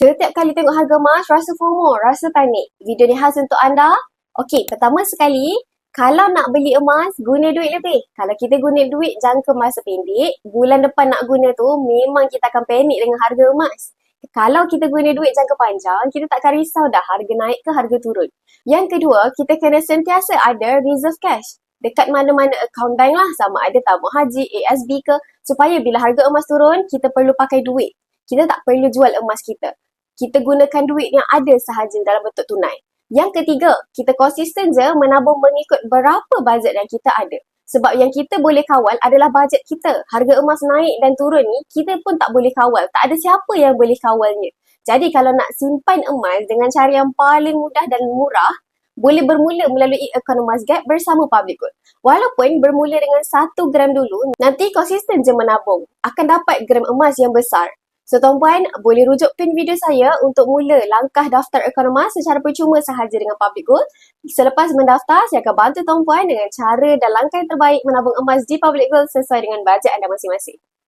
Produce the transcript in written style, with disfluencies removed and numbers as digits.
Setiap kali tengok harga emas, rasa FOMO, rasa panik. Video ni khas untuk anda. Okey, pertama sekali, kalau nak beli emas, guna duit lebih. Kalau kita guna duit jangka masa pendek, bulan depan nak guna tu, memang kita akan panik dengan harga emas. Kalau kita guna duit jangka panjang, kita takkan risau dah harga naik ke harga turun. Yang kedua, kita kena sentiasa ada reserve cash. Dekat mana-mana account bank lah, sama ada tabung haji, ASB ke, supaya bila harga emas turun, kita perlu pakai duit. Kita tak perlu jual emas kita. Kita gunakan duit yang ada sahaja dalam bentuk tunai. Yang ketiga, kita konsisten je menabung mengikut berapa bajet yang kita ada. Sebab yang kita boleh kawal adalah bajet kita. Harga emas naik dan turun ni, kita pun tak boleh kawal. Tak ada siapa yang boleh kawalnya. Jadi kalau nak simpan emas dengan cara yang paling mudah dan murah, boleh bermula melalui akaun emas Gap bersama Public Gold. Walaupun bermula dengan 1 gram dulu, nanti konsisten je menabung. Akan dapat gram emas yang besar. So, tuan-puan boleh rujuk pin video saya untuk mula langkah daftar akaun emas secara percuma sahaja dengan Public Gold. Selepas mendaftar, saya akan bantu tuan-puan dengan cara dan langkah yang terbaik menabung emas di Public Gold sesuai dengan bajet anda masing-masing.